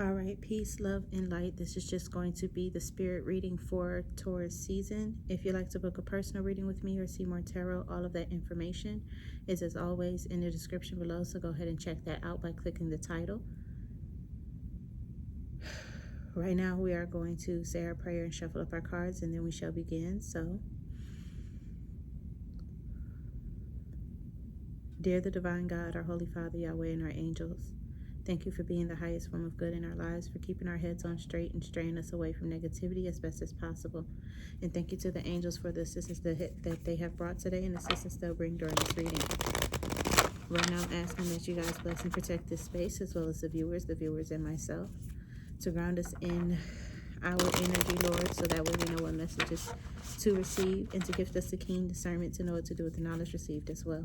All right, peace, love, and light. This is just going to be the spirit reading for Taurus season. If you'd like to book a personal reading with me or see more tarot, all of that information is, as always, in the description below. So go ahead and check that out by clicking the title. Right now, we are going to say our prayer and shuffle up our cards, and then we shall begin. So, dear the Divine God, our Holy Father, Yahweh, and our angels, thank you for being the highest form of good in our lives, for keeping our heads on straight and straying us away from negativity as best as possible. And thank you to the angels for the assistance that they have brought today and assistance they'll bring during this reading. Right now, I'm asking that you guys bless and protect this space, as well as the viewers, and myself, to ground us in our energy, Lord, so that way we know what messages to receive, and to gift us the keen discernment to know what to do with the knowledge received as well.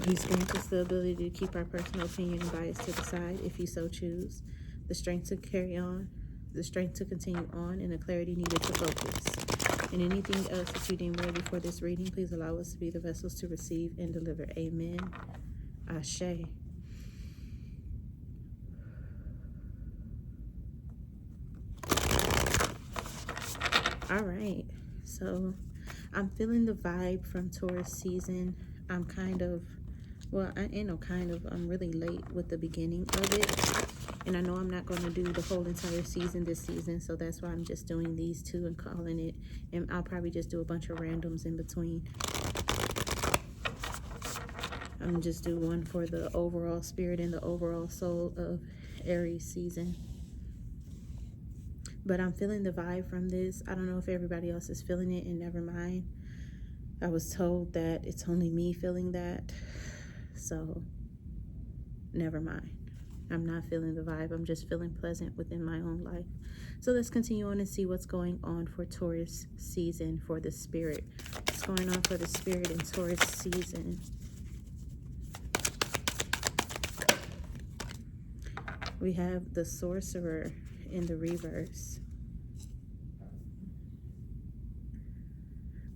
Please grant us the ability to keep our personal opinion and bias to the side, if you so choose, the strength to carry on, the strength to continue on, and the clarity needed to focus. And anything else that you deem worthy for this reading, please allow us to be the vessels to receive and deliver. Amen. Ashe. All right, so I'm feeling the vibe from Taurus season. I'm I'm really late with the beginning of it. And I know I'm not going to do the whole entire season this season, so that's why I'm just doing these two and calling it. And I'll probably just do a bunch of randoms in between. I'm just do one for the overall spirit and the overall soul of Aries season. But I'm feeling the vibe from this. I don't know if everybody else is feeling it, and never mind. I was told that it's only me feeling that. So, never mind. I'm not feeling the vibe. I'm just feeling pleasant within my own life. So let's continue on and see what's going on for Taurus season for the spirit. What's going on for the spirit in Taurus season? We have the Sorcerer in the reverse.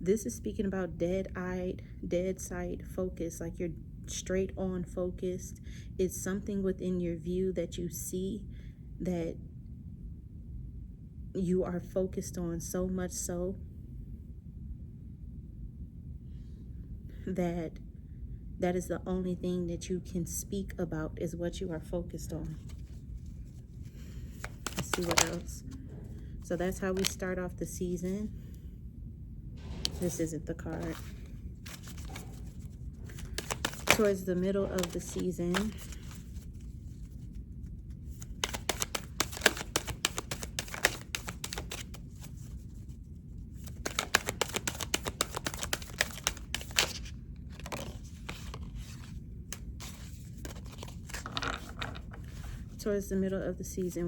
This is speaking about dead-eyed, dead sight focus, like you're straight on focused. It's something within your view that you see that you are focused on, so much so that is the only thing that you can speak about, is what you are focused on. Let's see what else. So that's how we start off the season. This isn't the card. Towards the middle of the season,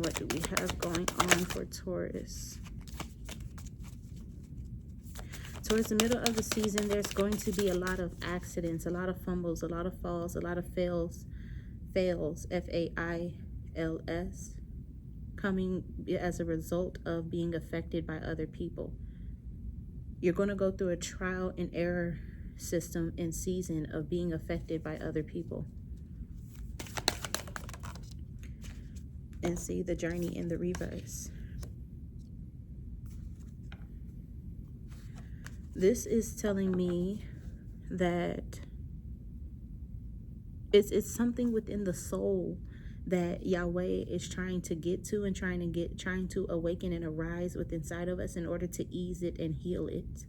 what do we have going on for Taurus? Towards the middle of the season, there's going to be a lot of accidents, a lot of fumbles, a lot of falls, a lot of fails, F-A-I-L-S, coming as a result of being affected by other people. You're going to go through a trial and error system and season of being affected by other people. And see the journey in the reverse. This is telling me that it's something within the soul that Yahweh is trying to get to, and trying to awaken and arise within inside of us in order to ease it and heal it.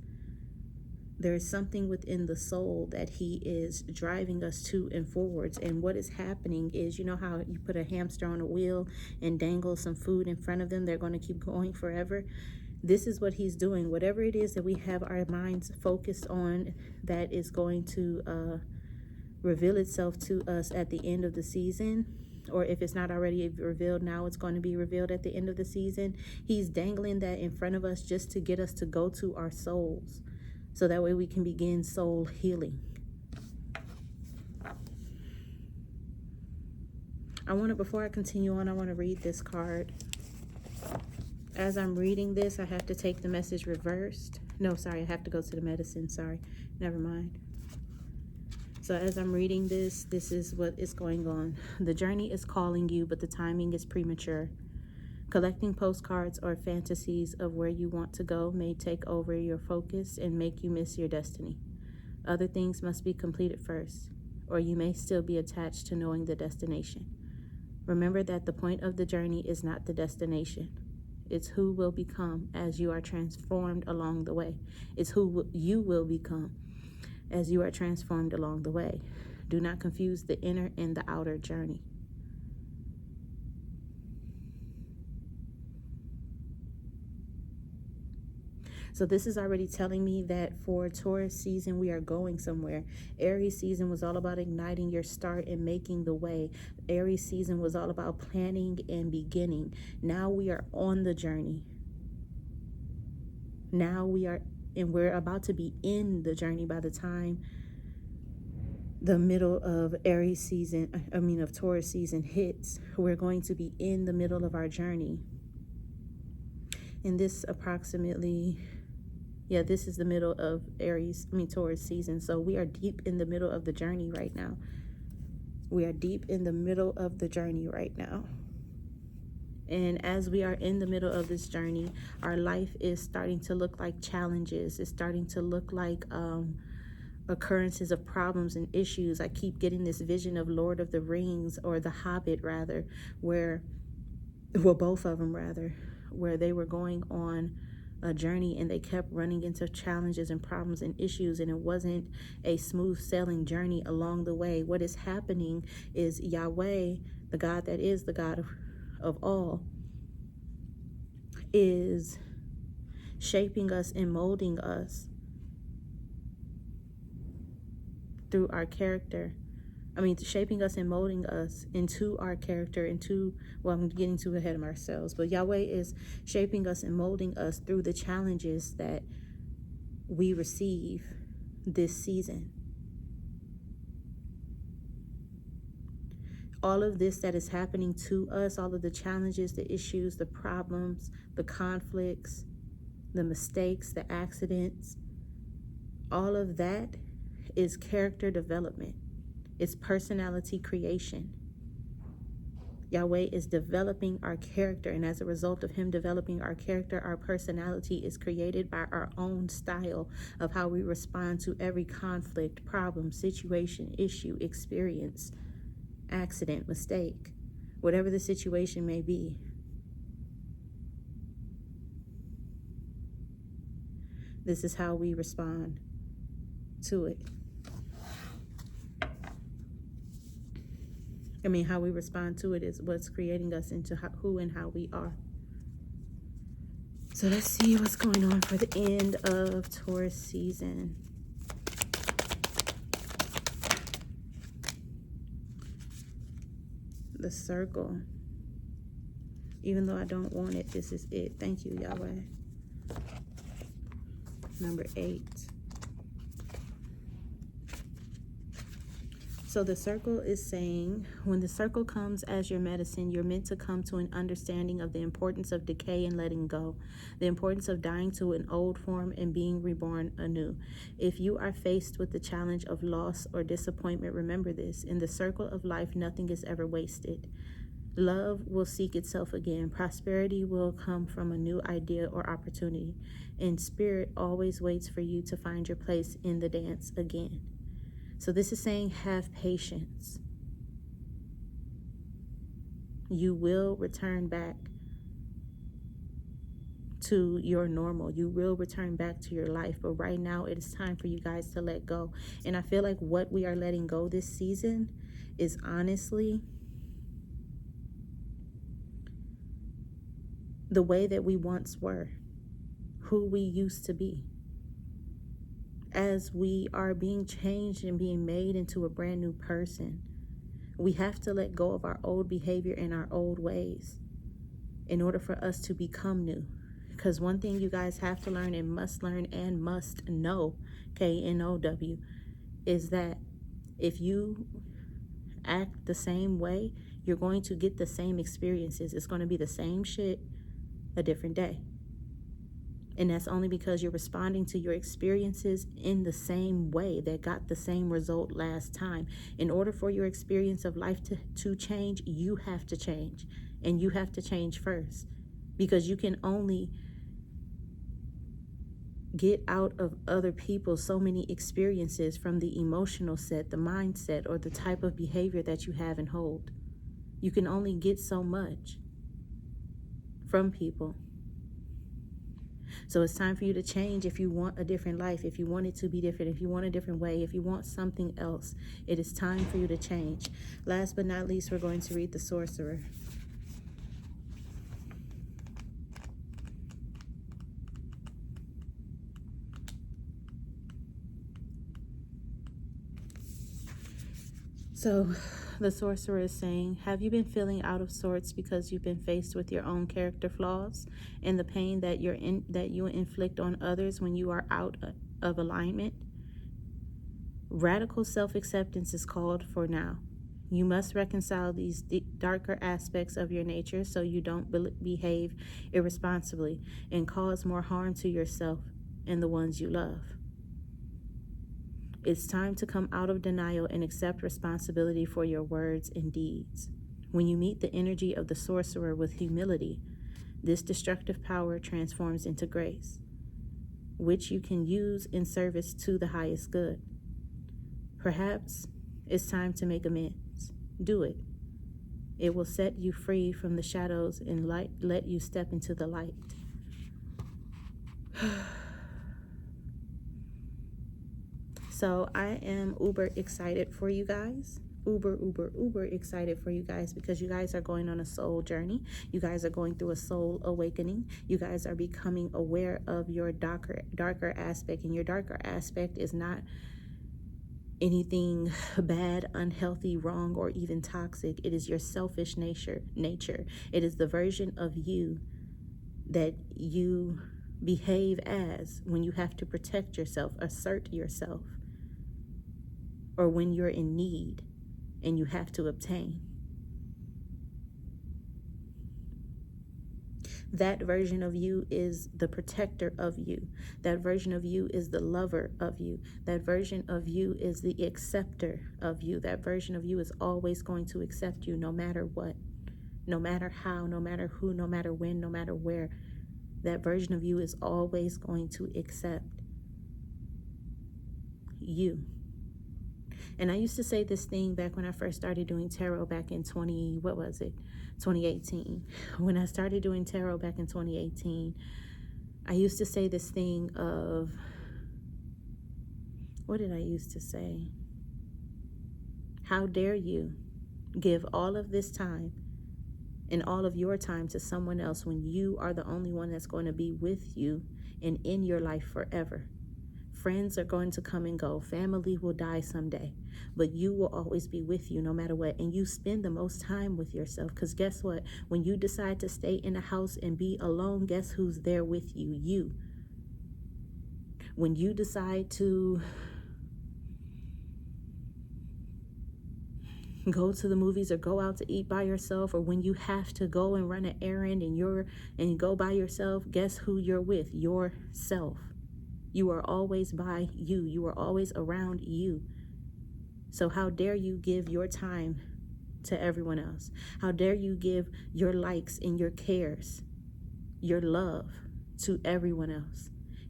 There's something within the soul that he is driving us to and forwards. And what is happening is, you know how you put a hamster on a wheel and dangle some food in front of them, they're going to keep going forever. This is what he's doing. Whatever it is that we have our minds focused on, that is going to reveal itself to us at the end of the season. Or if it's not already revealed now, it's going to be revealed at the end of the season. He's dangling that in front of us just to get us to go to our souls, so that way we can begin soul healing. Before I continue on, I want to read this card. As I'm reading this, I have to take the message reversed. No, sorry, I have to go to the medicine. Sorry, never mind. So as I'm reading this, this is what is going on. The journey is calling you, but the timing is premature. Collecting postcards or fantasies of where you want to go may take over your focus and make you miss your destiny. Other things must be completed first, or you may still be attached to knowing the destination. Remember that the point of the journey is not the destination. It's who will become as you are transformed along the way. It's who you will become as you are transformed along the way. Do not confuse the inner and the outer journey. So this is already telling me that for Taurus season, we are going somewhere. Aries season was all about igniting your start and making the way. Aries season was all about planning and beginning. Now we are on the journey. Now we're about to be in the journey by the time the middle of of Taurus season hits. We're going to be in the middle of our journey. And this this is the middle of Taurus season. So we are deep in the middle of the journey right now. We are deep in the middle of the journey right now. And as we are in the middle of this journey, our life is starting to look like challenges. It's starting to look like occurrences of problems and issues. I keep getting this vision of Lord of the Rings, or The Hobbit rather, both of them rather, where they were going on a journey and they kept running into challenges and problems and issues, and it wasn't a smooth sailing journey along the way. What is happening is Yahweh, the God that is the God of all, is shaping us and molding us through our character. Shaping us and molding us into our character, I'm getting too ahead of ourselves, but Yahweh is shaping us and molding us through the challenges that we receive this season. All of this that is happening to us, all of the challenges, the issues, the problems, the conflicts, the mistakes, the accidents, all of that is character development. It's personality creation. Yahweh is developing our character, and as a result of him developing our character, our personality is created by our own style of how we respond to every conflict, problem, situation, issue, experience, accident, mistake, whatever the situation may be. This is how we respond to it. How we respond to it is what's creating us into who and how we are. So let's see what's going on for the end of Taurus season. The circle. Even though I don't want it, this is it. Thank you, Yahweh. Number 8. So the circle is saying, when the circle comes as your medicine, you're meant to come to an understanding of the importance of decay and letting go, the importance of dying to an old form and being reborn anew. If you are faced with the challenge of loss or disappointment, remember this: in the circle of life, nothing is ever wasted. Love will seek itself again. Prosperity will come from a new idea or opportunity. And spirit always waits for you to find your place in the dance again. So this is saying, have patience. You will return back to your normal. You will return back to your life. But right now, it is time for you guys to let go. And I feel like what we are letting go this season is honestly the way that we once were, who we used to be. As we are being changed and being made into a brand new person, we have to let go of our old behavior and our old ways in order for us to become new. Because one thing you guys have to learn and must know, K-N-O-W, is that if you act the same way, you're going to get the same experiences. It's going to be the same shit, a different day. And that's only because you're responding to your experiences in the same way that got the same result last time. In order for your experience of life to change, you have to change. And you have to change first. Because you can only get out of other people so many experiences from the emotional set, the mindset, or the type of behavior that you have and hold. You can only get so much from people. So it's time for you to change if you want a different life, if you want it to be different, if you want a different way, if you want something else. It is time for you to change. Last but not least, we're going to read the Sorcerer. So the Sorcerer is saying, have you been feeling out of sorts because you've been faced with your own character flaws and the pain that you inflict on others when you are out of alignment? Radical self-acceptance is called for now. You must reconcile these darker aspects of your nature so you don't behave irresponsibly and cause more harm to yourself and the ones you love. It's time to come out of denial and accept responsibility for your words and deeds. When you meet the energy of the Sorcerer with humility, this destructive power transforms into grace, which you can use in service to the highest good. Perhaps it's time to make amends. Do it. It will set you free from the shadows and let you step into the light. So I am uber excited for you guys. Uber excited for you guys because you guys are going on a soul journey. You guys are going through a soul awakening. You guys are becoming aware of your darker aspect. And your darker aspect is not anything bad, unhealthy, wrong, or even toxic. It is your selfish nature. It is the version of you that you behave as when you have to protect yourself, assert yourself, or when you're in need and you have to obtain. That version of you is the protector of you. That version of you is the lover of you. That version of you is the acceptor of you. That version of you is always going to accept you no matter what, no matter how, no matter who, no matter when, no matter where. That version of you is always going to accept you. And I used to say this thing back when I first started doing tarot back in 2018. When I started doing tarot back in 2018, I used to say this thing of, what did I used to say? How dare you give all of this time and all of your time to someone else when you are the only one that's going to be with you and in your life forever. Friends are going to come and go. Family will die someday. But you will always be with you no matter what. And you spend the most time with yourself. Because guess what? When you decide to stay in a house and be alone, guess who's there with you? You. When you decide to go to the movies or go out to eat by yourself, or when you have to go and run an errand and go by yourself, guess who you're with? Yourself. You are always by you. You are always around you. So how dare you give your time to everyone else? How dare you give your likes and your cares, your love to everyone else?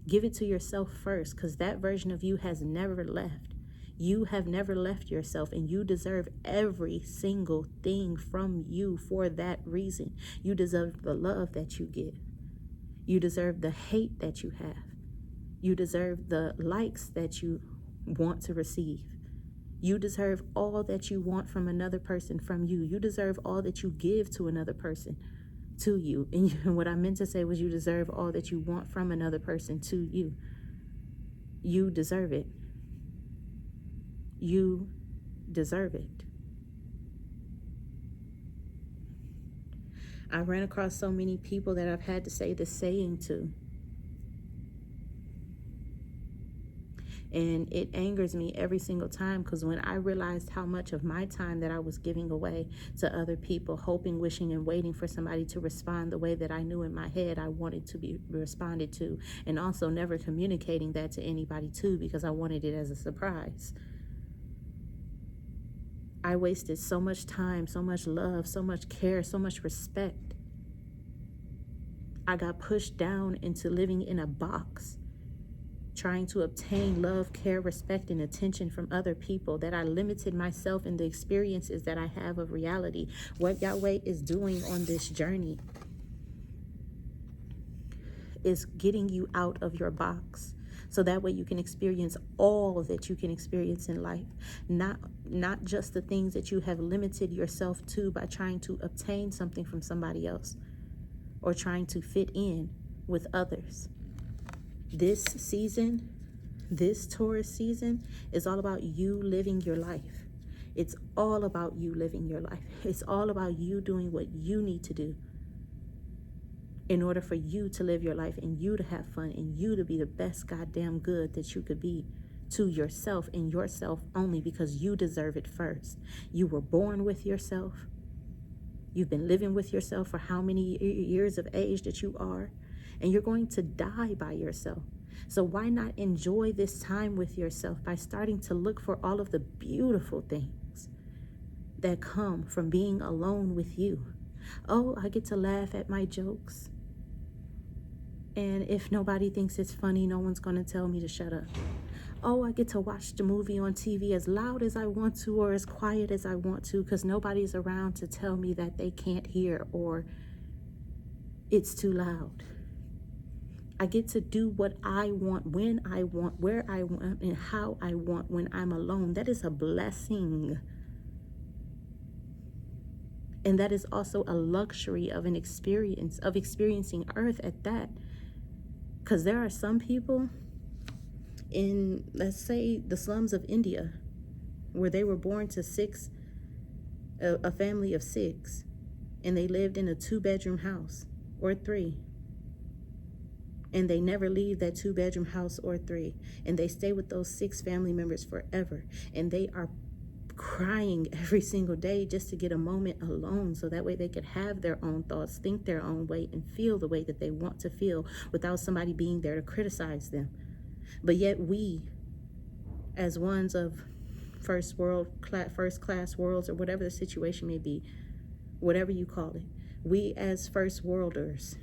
Give it to yourself first, because that version of you has never left. You have never left yourself, and you deserve every single thing from you for that reason. You deserve the love that you give. You deserve the hate that you have. You deserve the likes that you want to receive. You deserve all that you want from another person from you. You deserve all that you give to another person to you. And what I meant to say was you deserve all that you want from another person to you. You deserve it. You deserve it. I ran across so many people that I've had to say this saying to. And it angers me every single time, because when I realized how much of my time that I was giving away to other people, hoping, wishing, and waiting for somebody to respond the way that I knew in my head I wanted to be responded to, and also never communicating that to anybody too, because I wanted it as a surprise. I wasted so much time, so much love, so much care, so much respect. I got pushed down into living in a box, trying to obtain love, care, respect, and attention from other people, that I limited myself in the experiences that I have of reality. What Yahweh is doing on this journey is getting you out of your box, so that way you can experience all that you can experience in life, not just the things that you have limited yourself to by trying to obtain something from somebody else or trying to fit in with others. This season, this Taurus season, is all about you living your life. It's all about you living your life. It's all about you doing what you need to do in order for you to live your life, and you to have fun, and you to be the best goddamn good that you could be to yourself, and yourself only, because you deserve it first. You were born with yourself. You've been living with yourself for how many years of age that you are, and you're going to die by yourself. So why not enjoy this time with yourself by starting to look for all of the beautiful things that come from being alone with you? Oh, I get to laugh at my jokes. And if nobody thinks it's funny, no one's going to tell me to shut up. Oh, I get to watch the movie on TV as loud as I want to, or as quiet as I want to, because nobody's around to tell me that they can't hear or it's too loud. I get to do what I want, when I want, where I want, and how I want when I'm alone. That is a blessing. And that is also a luxury of an experience, of experiencing Earth at that. Because there are some people in, let's say, the slums of India, where they were born to a family of 6, and they lived in a 2-bedroom house or 3. And they never leave that 2-bedroom house or 3. And they stay with those 6 family members forever. And they are crying every single day just to get a moment alone, so that way they could have their own thoughts, think their own way, and feel the way that they want to feel without somebody being there to criticize them. But yet we, as ones of first class worlds, or whatever the situation may be, whatever you call it, we as first worlders,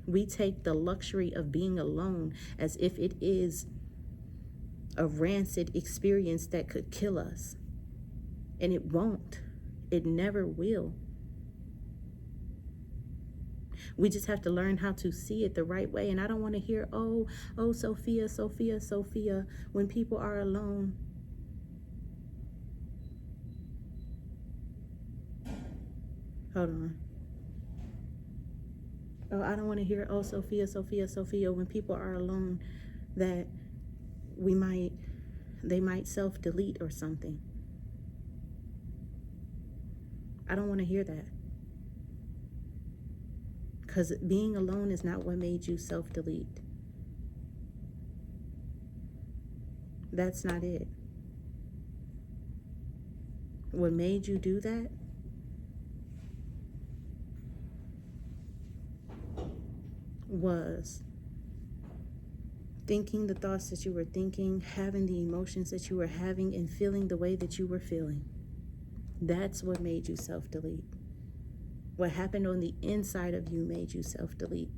we take the luxury of being alone as if it is a rancid experience that could kill us. And it won't. It never will. We just have to learn how to see it the right way. And I don't want to hear, oh, Sophia, when people are alone. Hold on. Oh, I don't want to hear, oh, Sophia, when people are alone, that they might self-delete or something. I don't want to hear that. Because being alone is not what made you self-delete. That's not it. What made you do that was thinking the thoughts that you were thinking, having the emotions that you were having, and feeling the way that you were feeling. That's what made you self-delete. What happened on the inside of you made you self-delete.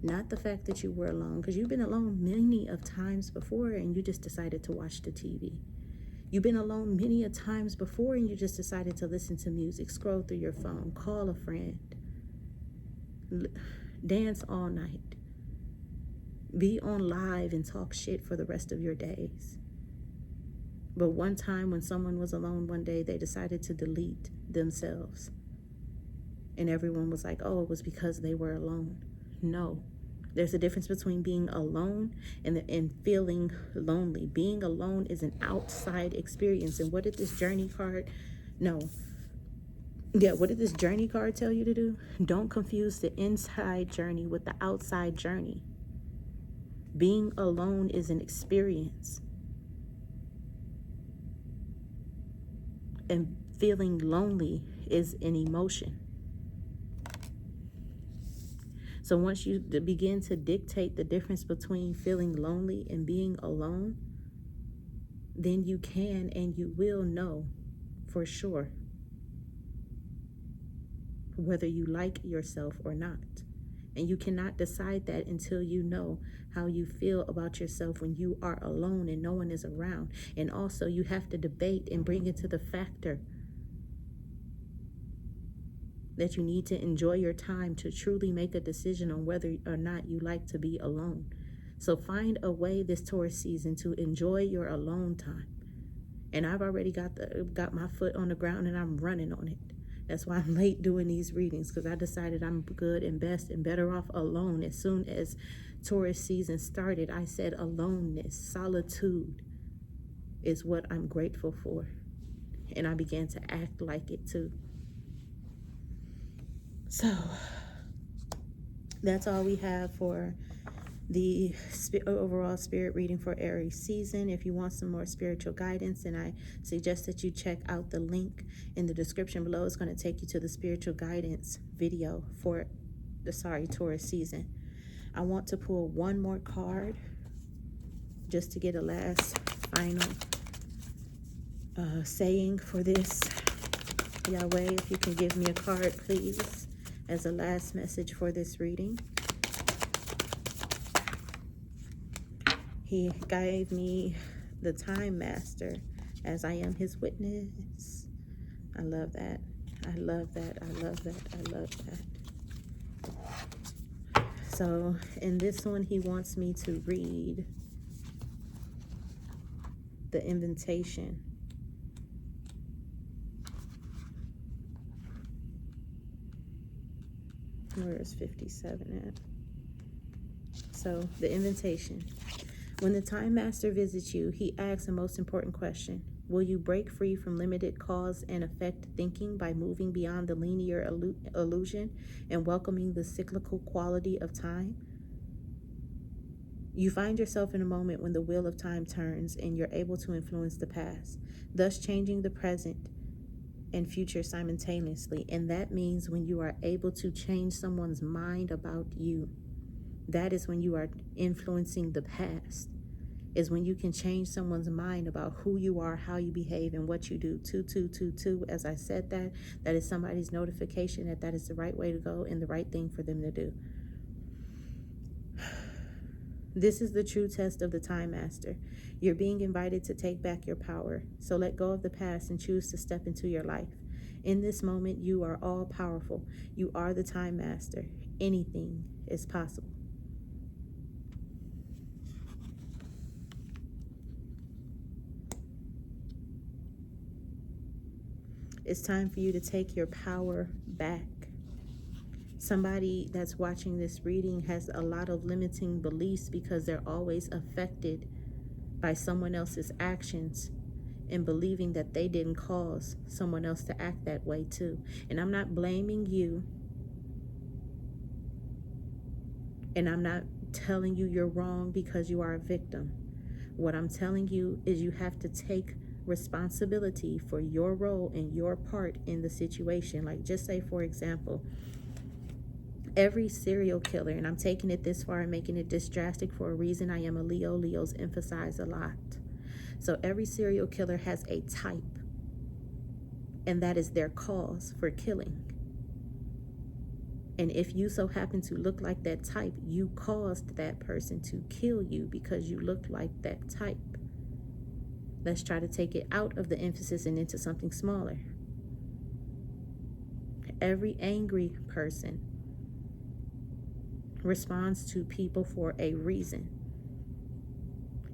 Not the fact that you were alone, because you've been alone many of times before and you just decided to watch the TV. You've been alone many a times before and you just decided to listen to music, scroll through your phone, call a friend, dance all night, be on live and talk shit for the rest of your days. But one time when someone was alone one day, they decided to delete themselves. And everyone was like, oh, it was because they were alone. No. There's a difference between being alone and feeling lonely. Being alone is an outside experience. And what did this journey card? What did this journey card tell you to do? Don't confuse the inside journey with the outside journey. Being alone is an experience. And feeling lonely is an emotion. So once you begin to dictate the difference between feeling lonely and being alone, then you can and you will know for sure whether you like yourself or not. And you cannot decide that until you know how you feel about yourself when you are alone and no one is around. And also you have to debate and bring it to the factor that you need to enjoy your time to truly make a decision on whether or not you like to be alone. So find a way this Taurus season to enjoy your alone time. And I've already got my foot on the ground and I'm running on it. That's why I'm late doing these readings, because I decided I'm good and best and better off alone. As soon as Taurus season started, I said aloneness, solitude is what I'm grateful for. And I began to act like it too. So that's all we have for the overall spirit reading for Aries season. If you want some more spiritual guidance, then I suggest that you check out the link in the description below. It's going to take you to the spiritual guidance video for the Taurus season. I want to pull one more card just to get a last final saying for this. Yahweh, if you can give me a card, please, as a last message for this reading. He gave me the Time Master, as I am his witness. I love that. I love that. I love that. I love that. So in this one, he wants me to read the invitation. Where is 57 at? So the invitation. When the Time Master visits you, he asks the most important question. Will you break free from limited cause and effect thinking by moving beyond the linear illusion and welcoming the cyclical quality of time? You find yourself in a moment when the wheel of time turns and you're able to influence the past, thus changing the present and future simultaneously. And that means when you are able to change someone's mind about you, that is when you are influencing the past, is when you can change someone's mind about who you are, how you behave, and what you do. 2222, as I said, that is somebody's notification that is the right way to go and the right thing for them to do. This is the true test of the Time Master. You're being invited to take back your power. So let go of the past and choose to step into your life. In this moment, you are all powerful. You are the Time Master. Anything is possible. It's time for you to take your power back. Somebody that's watching this reading has a lot of limiting beliefs because they're always affected by someone else's actions and believing that they didn't cause someone else to act that way too. And I'm not blaming you. And I'm not telling you you're wrong because you are a victim. What I'm telling you is you have to take responsibility for your role and your part in the situation. Like, just say, for example, every serial killer, and I'm taking it this far and making it this drastic for a reason. I am a Leo. Leos emphasize a lot. So every serial killer has a type, and that is their cause for killing. And if you so happen to look like that type, you caused that person to kill you because you look like that type. Let's try to take it out of the emphasis and into something smaller. Every angry person responds to people for a reason.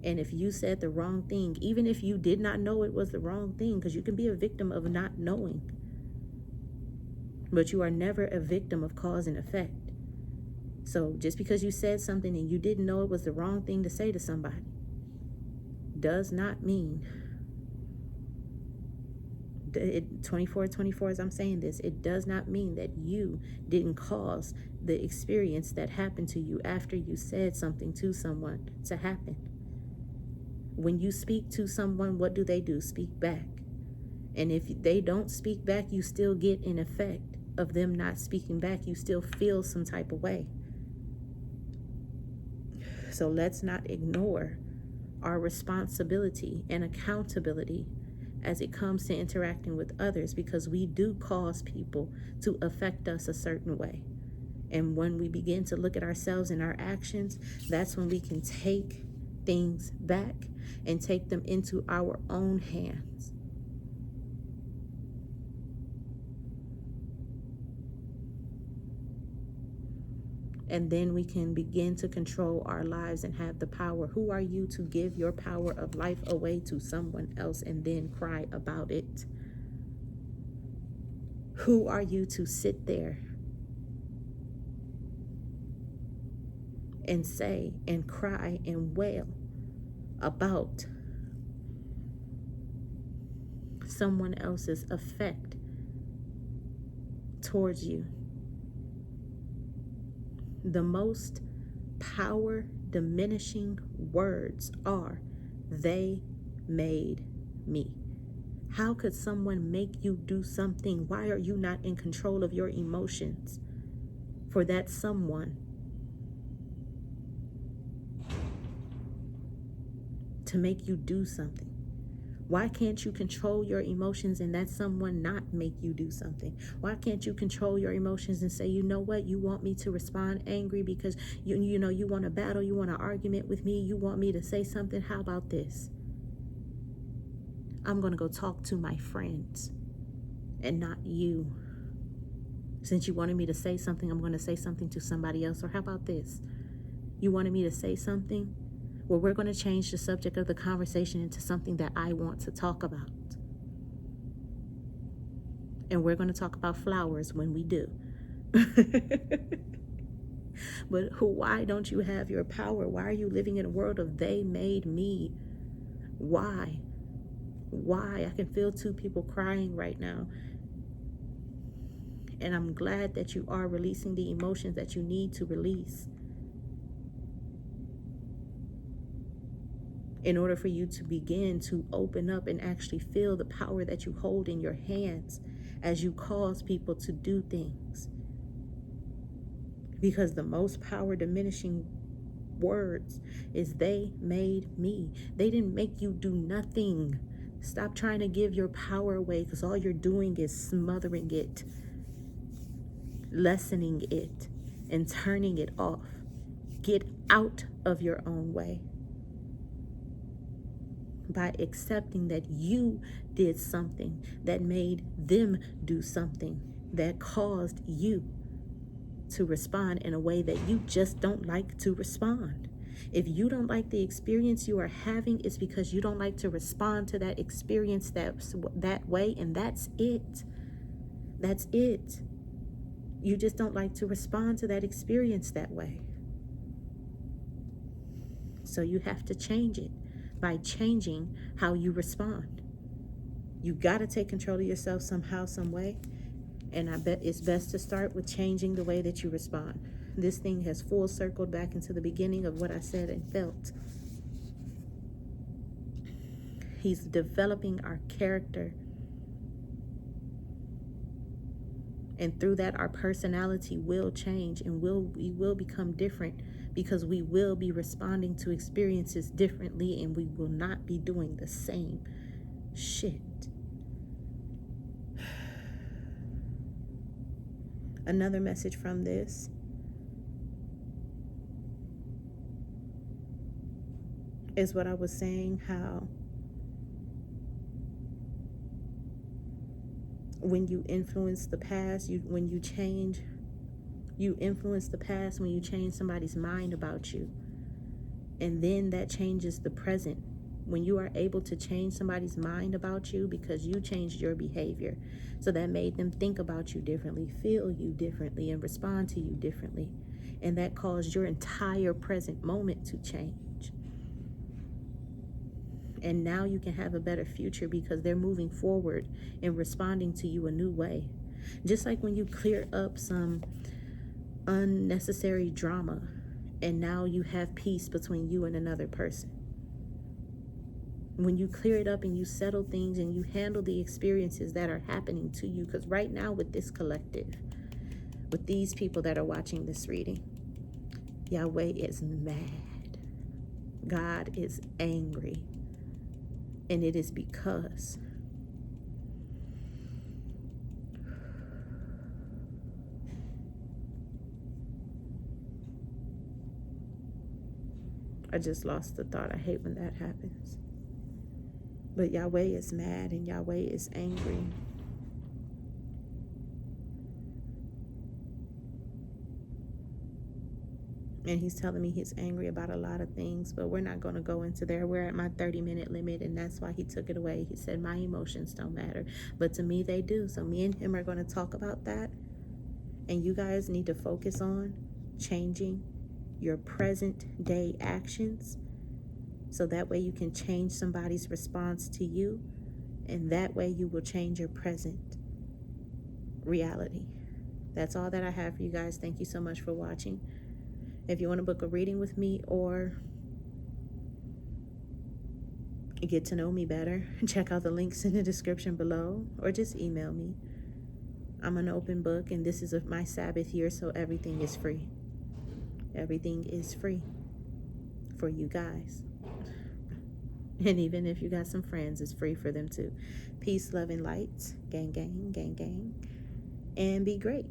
And if you said the wrong thing, even if you did not know it was the wrong thing, because you can be a victim of not knowing, but you are never a victim of cause and effect. So just because you said something and you didn't know it was the wrong thing to say to somebody does not mean, 24 as I'm saying this, it does not mean that you didn't cause the experience that happened to you after you said something to someone to happen. When you speak to someone, what do? Speak back. And if they don't speak back, you still get an effect of them not speaking back. You still feel some type of way. So let's not ignore our responsibility and accountability as it comes to interacting with others, because we do cause people to affect us a certain way. And when we begin to look at ourselves and our actions, that's when we can take things back and take them into our own hands. And then we can begin to control our lives and have the power. Who are you to give your power of life away to someone else and then cry about it? Who are you to sit there and say and cry and wail about someone else's effect towards you? The most power diminishing words are, "They made me." How could someone make you do something? Why are you not in control of your emotions for that someone to make you do something? Why can't you control your emotions and that someone not make you do something? Why can't you control your emotions and say, you know what, you want me to respond angry because you know you want a battle, you want an argument with me, you want me to say something? How about this? I'm going to go talk to my friends and not you. Since you wanted me to say something, I'm going to say something to somebody else. Or how about this? You wanted me to say something? Well, we're going to change the subject of the conversation into something that I want to talk about. And we're going to talk about flowers when we do. But why don't you have your power? Why are you living in a world of they made me? Why? Why? I can feel two people crying right now. And I'm glad that you are releasing the emotions that you need to release, in order for you to begin to open up and actually feel the power that you hold in your hands as you cause people to do things. Because the most power diminishing words is, "They made me." They didn't make you do nothing. Stop trying to give your power away, because all you're doing is smothering it, lessening it, and turning it off. Get out of your own way by accepting that you did something that made them do something that caused you to respond in a way that you just don't like to respond. If you don't like the experience you are having, it's because you don't like to respond to that experience that way, and that's it. That's it. You just don't like to respond to that experience that way. So you have to change it by changing how you respond. You got to take control of yourself somehow, some way. And I bet it's best to start with changing the way that you respond. This thing has full circled back into the beginning of what I said and felt. He's developing our character. And through that, our personality will change, and we will become different, because we will be responding to experiences differently, and we will not be doing the same shit. Another message from this is what I was saying, how when you influence the past, you influence the past when you change somebody's mind about you. And then that changes the present. When you are able to change somebody's mind about you because you changed your behavior, so that made them think about you differently, feel you differently, and respond to you differently. And that caused your entire present moment to change. And now you can have a better future because they're moving forward and responding to you a new way. Just like when you clear up some unnecessary drama, and now you have peace between you and another person. When you clear it up and you settle things and you handle the experiences that are happening to you, because right now with this collective, with these people that are watching this reading, Yahweh is mad. God is angry. And it is because I just lost the thought. I hate when that happens. But Yahweh is mad and Yahweh is angry. And he's telling me he's angry about a lot of things, but we're not going to go into there. We're at my 30-minute limit, and that's why he took it away. He said, my emotions don't matter, but to me they do. So me and him are going to talk about that. And you guys need to focus on changing your present day actions, so that way you can change somebody's response to you, and that way you will change your present reality. That's all that I have for you guys. Thank you so much for watching. If you want to book a reading with me or get to know me better, check out the links in the description below, or just email me. I'm an open book, and this is my Sabbath year, so everything is free. Everything is free for you guys. And even if you got some friends, it's free for them too. Peace, love, and light. Gang, gang, gang, gang. And be great.